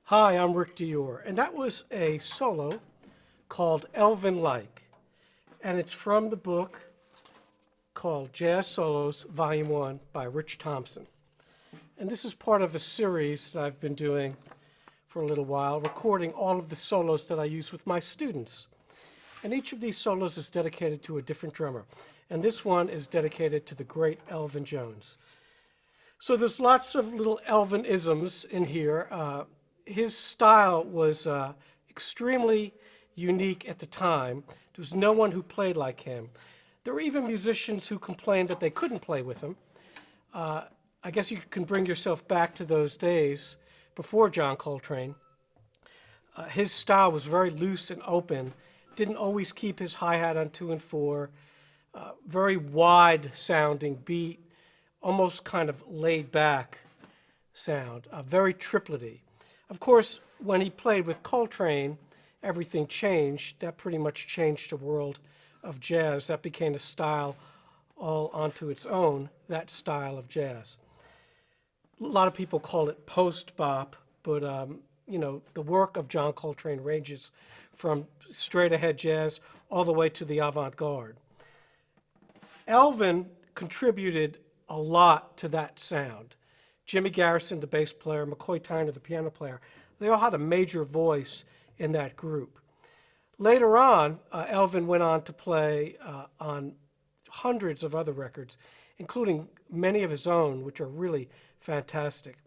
Hi, I'm Rick Dior, and that was a solo called Elvin Like, and it's from the book called Jazz Solos, Volume 1 by Rich Thompson. And this is part of a series that I've been doing for a little while, recording all of the solos that I use with my students. And each of these solos is dedicated to a different drummer. And this one is dedicated to the great Elvin Jones. So there's lots of little Elvin-isms in here. His style was extremely unique at the time. There was no one who played like him. There were even musicians who complained that they couldn't play with him. I guess you can bring yourself back to those days before John Coltrane. His style was very loose and open, didn't always keep his hi-hat on 2 and 4, very wide sounding beat, almost kind of laid back sound, very triplety. Of course, when he played with Coltrane, everything changed. That pretty much changed the world of jazz. That became a style all onto its own, that style of jazz. A lot of people call it post-bop, but the work of John Coltrane ranges from straight-ahead jazz all the way to the avant-garde. Elvin contributed a lot to that sound. Jimmy Garrison, the bass player, McCoy Tyner, the piano player, they all had a major voice in that group. Later on, Elvin went on to play on hundreds of other records, including many of his own, which are really fantastic.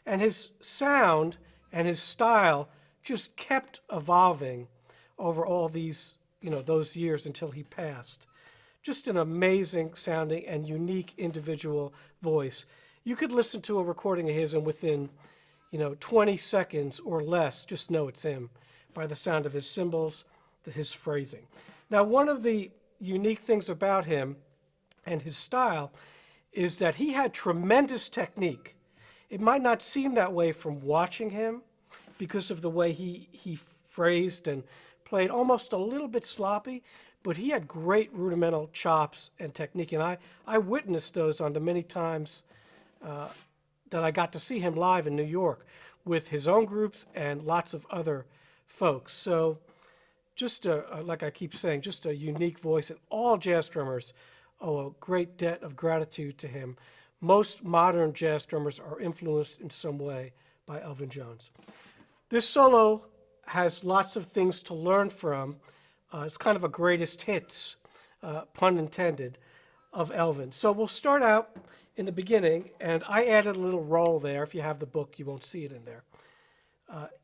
And his sound and his style just kept evolving over all these, those years until he passed. Just an amazing sounding and unique individual voice. You could listen to a recording of his and within, 20 seconds or less, just know it's him by the sound of his cymbals, his phrasing. Now, one of the unique things about him and his style is that he had tremendous technique. It might not seem that way from watching him because of the way he phrased and played almost a little bit sloppy, but he had great rudimental chops and technique, and I witnessed those on the many times that I got to see him live in New York with his own groups and lots of other folks. So just, like I keep saying, just a unique voice, and all jazz drummers owe a great debt of gratitude to him. Most modern jazz drummers are influenced in some way by Elvin Jones. This solo has lots of things to learn from. It's kind of a greatest hits, pun intended, of Elvin. So we'll start out in the beginning, and I added a little roll there. If you have the book, you won't see it in there.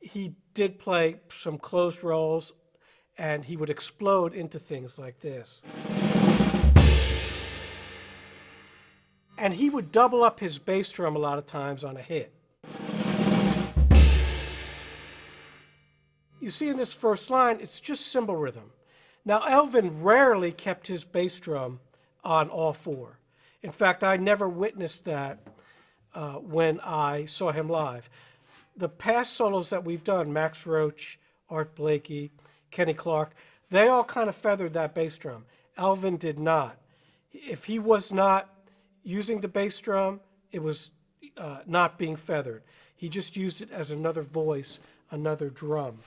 He did play some closed rolls, and he would explode into things like this. And he would double up his bass drum a lot of times on a hit. You see in this first line, it's just cymbal rhythm. Now, Elvin rarely kept his bass drum on all 4. In fact, I never witnessed that when I saw him live. The past solos that we've done, Max Roach, Art Blakey, Kenny Clark, they all kind of feathered that bass drum. Elvin did not. If he was not using the bass drum, it was not being feathered. He just used it as another voice, another drum.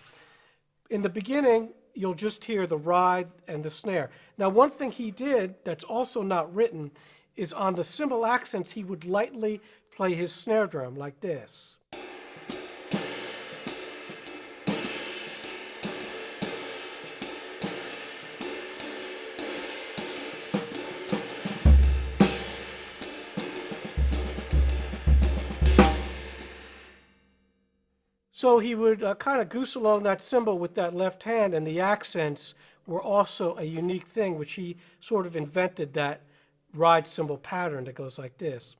In the beginning, you'll just hear the ride and the snare. Now, one thing he did that's also not written is on the cymbal accents, he would lightly play his snare drum like this. So he would kind of goose along that cymbal with that left hand, and the accents were also a unique thing, which he sort of invented, that ride cymbal pattern that goes like this.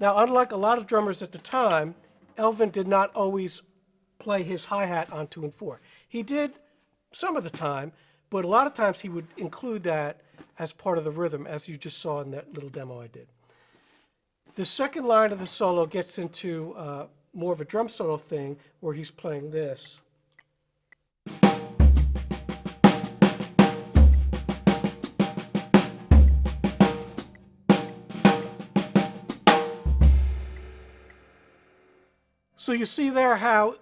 Now, unlike a lot of drummers at the time, Elvin did not always play his hi-hat on 2 and 4. He did some of the time, But a lot of times he would include that as part of the rhythm, as you just saw in that little demo I did. The second line of the solo gets into more of a drum solo thing where he's playing this. So you see there how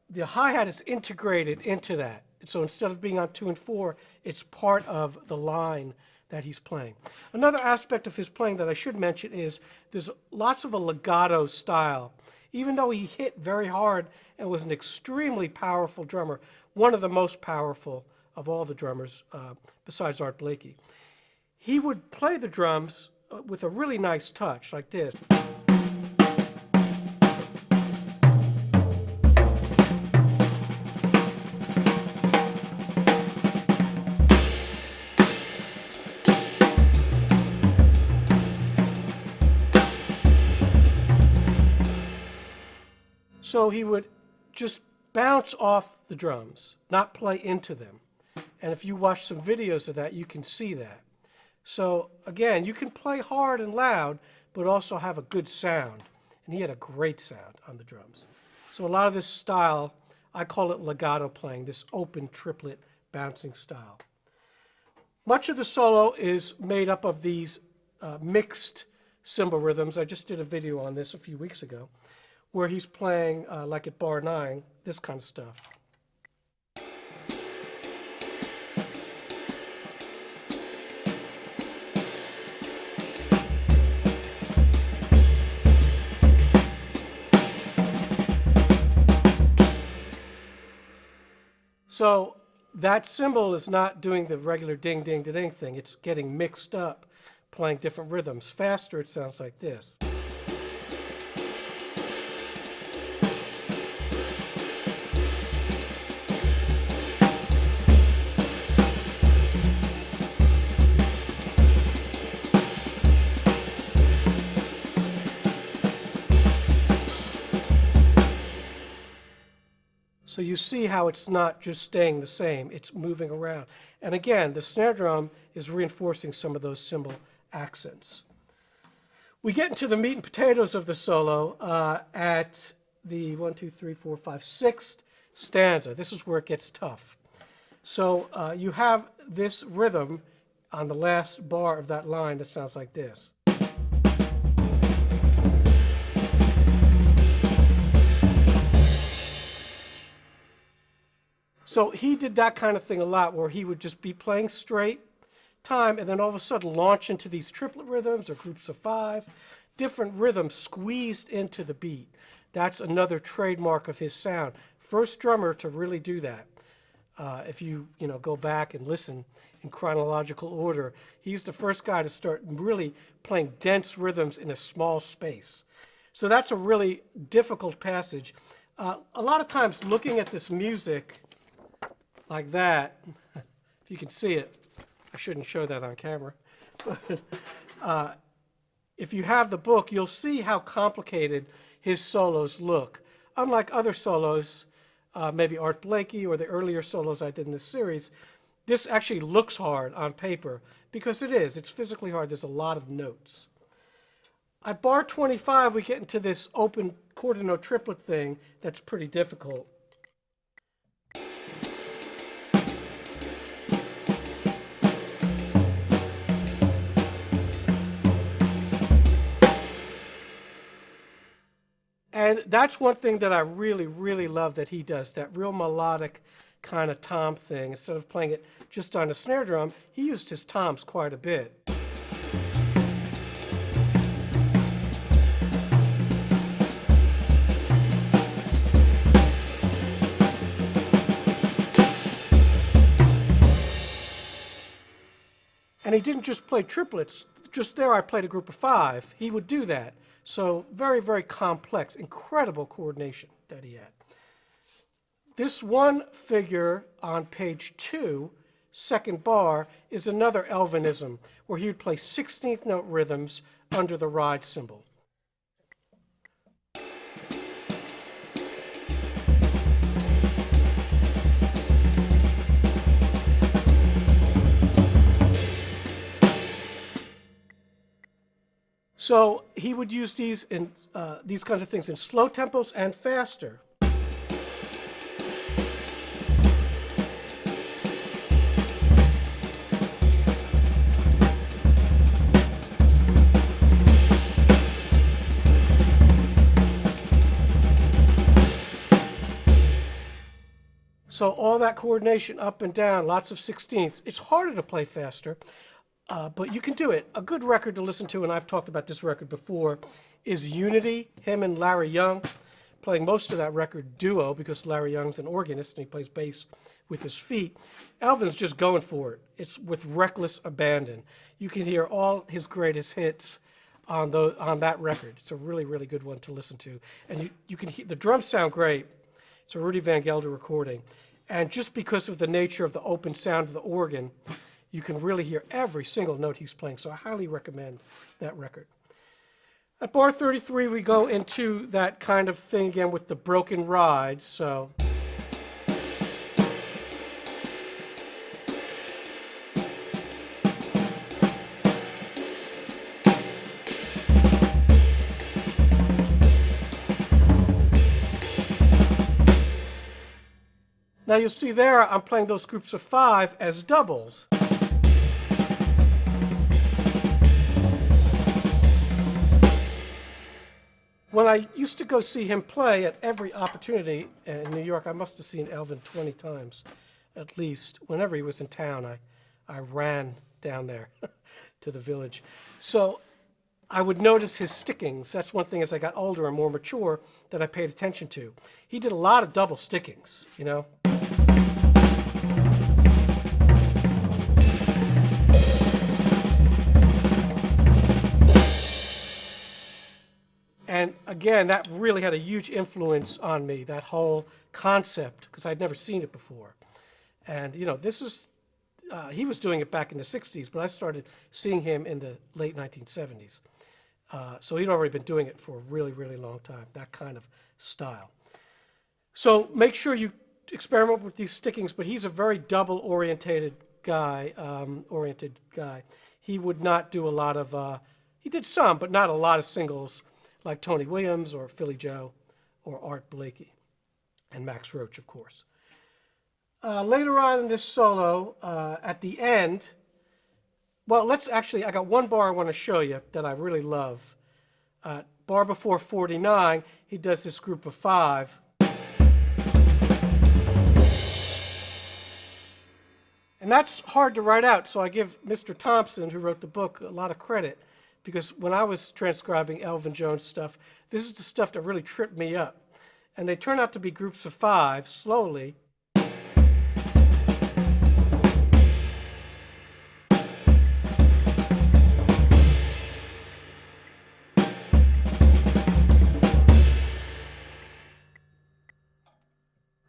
the hi-hat is integrated into that. So instead of being on 2 and 4, it's part of the line that he's playing. Another aspect of his playing that I should mention is there's lots of a legato style. Even though he hit very hard and was an extremely powerful drummer, one of the most powerful of all the drummers besides Art Blakey, he would play the drums with a really nice touch like this. So he would just bounce off the drums, not play into them. And if you watch some videos of that, you can see that. So again, you can play hard and loud, but also have a good sound. And he had a great sound on the drums. So a lot of this style, I call it legato playing, this open triplet bouncing style. Much of the solo is made up of these mixed cymbal rhythms. I just did a video on this a few weeks ago, where he's playing, like at bar 9, this kind of stuff. So that cymbal is not doing the regular ding, ding, da, ding thing. It's getting mixed up, playing different rhythms. Faster, it sounds like this. So you see how it's not just staying the same, it's moving around. And again, the snare drum is reinforcing some of those cymbal accents. We get into the meat and potatoes of the solo at the 1, 2, 3, 4, 5, 6th stanza. This is where it gets tough. So you have this rhythm on the last bar of that line that sounds like this. So he did that kind of thing a lot, where he would just be playing straight time and then all of a sudden launch into these triplet rhythms or groups of 5, different rhythms squeezed into the beat. That's another trademark of his sound. First drummer to really do that. If you go back and listen in chronological order, he's the first guy to start really playing dense rhythms in a small space. So that's a really difficult passage. A lot of times looking at this music like that, if you can see it, I shouldn't show that on camera, but if you have the book, you'll see how complicated his solos look. Unlike other solos, maybe Art Blakey or the earlier solos I did in this series, this actually looks hard on paper, because it is. It's physically hard. There's a lot of notes. At bar 25, we get into this open quarter note triplet thing that's pretty difficult. And that's one thing that I really, really love that he does, that real melodic kind of tom thing. Instead of playing it just on a snare drum, he used his toms quite a bit. And he didn't just play triplets. Just there I played a group of 5. He would do that. So very, very complex, incredible coordination that he had. This one figure on page 2, second bar, is another Elvinism, where he would play 16th note rhythms under the ride cymbal. So he would use these in these kinds of things in slow tempos and faster. So all that coordination up and down, lots of sixteenths. It's harder to play faster, but you can do it. A good record to listen to, and I've talked about this record before, is Unity, him and Larry Young, playing most of that record duo because Larry Young's an organist and he plays bass with his feet. Elvin's just going for it. It's with reckless abandon. You can hear all his greatest hits on that record. It's a really, really good one to listen to. And you can hear, the drums sound great. It's a Rudy Van Gelder recording. And just because of the nature of the open sound of the organ, you can really hear every single note he's playing. So I highly recommend that record. At bar 33, we go into that kind of thing again with the broken ride. So now you'll see there I'm playing those groups of 5 as doubles. When I used to go see him play at every opportunity in New York, I must have seen Elvin 20 times at least. Whenever he was in town, I ran down there to the Village. So I would notice his stickings. That's one thing as I got older and more mature that I paid attention to. He did a lot of double stickings, you know. And again, that really had a huge influence on me, that whole concept, because I'd never seen it before. And, you know, this is, he was doing it back in the 60s, but I started seeing him in the late 1970s. So he'd already been doing it for a really, really long time, that kind of style. So make sure you experiment with these stickings, but he's a very double-oriented guy, He would not do a lot of, he did some, but not a lot of singles, like Tony Williams or Philly Joe or Art Blakey, and Max Roach, of course. Later on in this solo, at the end, well, I got one bar I want to show you that I really love. Bar before 49, he does this group of 5. And that's hard to write out, so I give Mr. Thompson, who wrote the book, a lot of credit. Because when I was transcribing Elvin Jones stuff, this is the stuff that really tripped me up. And they turn out to be groups of 5, slowly.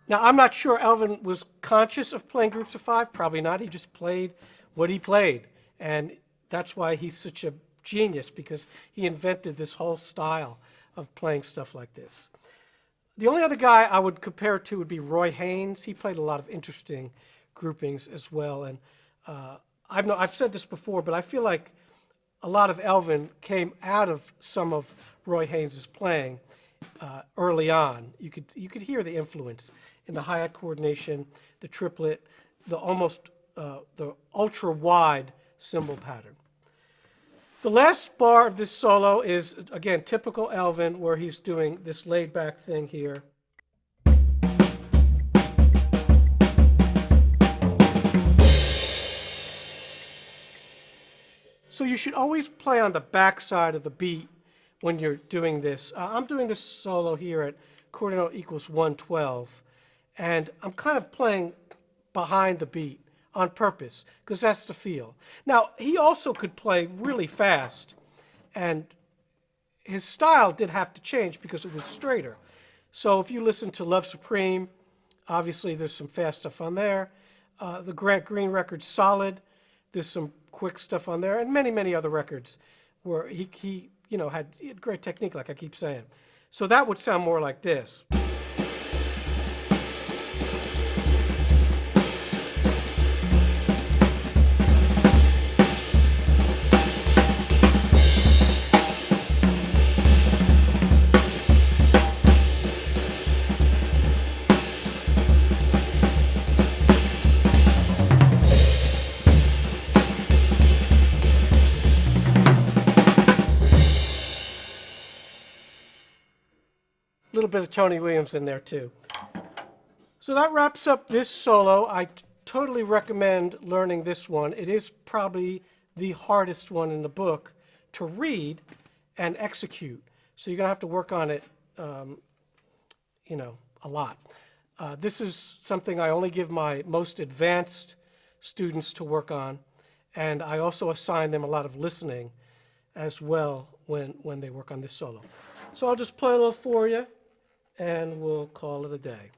Now, I'm not sure Elvin was conscious of playing groups of 5. Probably not. He just played what he played. And that's why he's such a genius, because he invented this whole style of playing stuff like this. The only other guy I would compare it to would be Roy Haynes. He played a lot of interesting groupings as well. And I've said this before, but I feel like a lot of Elvin came out of some of Roy Haynes' playing early on. You could hear the influence in the hi-hat coordination, the triplet, the ultra wide cymbal pattern. The last bar of this solo is, again, typical Elvin, where he's doing this laid-back thing here. So you should always play on the back side of the beat when you're doing this. I'm doing this solo here at quarter note equals 112, and I'm kind of playing behind the beat on purpose, because that's the feel. Now, he also could play really fast, and his style did have to change because it was straighter. So if you listen to Love Supreme, obviously there's some fast stuff on there. The Grant Green record's solid. There's some quick stuff on there, and many, many other records where he had great technique, like I keep saying. So that would sound more like this. bit of Tony Williams in there too. So that wraps up this solo. I totally recommend learning this one. It is probably the hardest one in the book to read and execute. So you're going to have to work on it, a lot. This is something I only give my most advanced students to work on, and I also assign them a lot of listening as well when they work on this solo. So I'll just play a little for you, and we'll call it a day.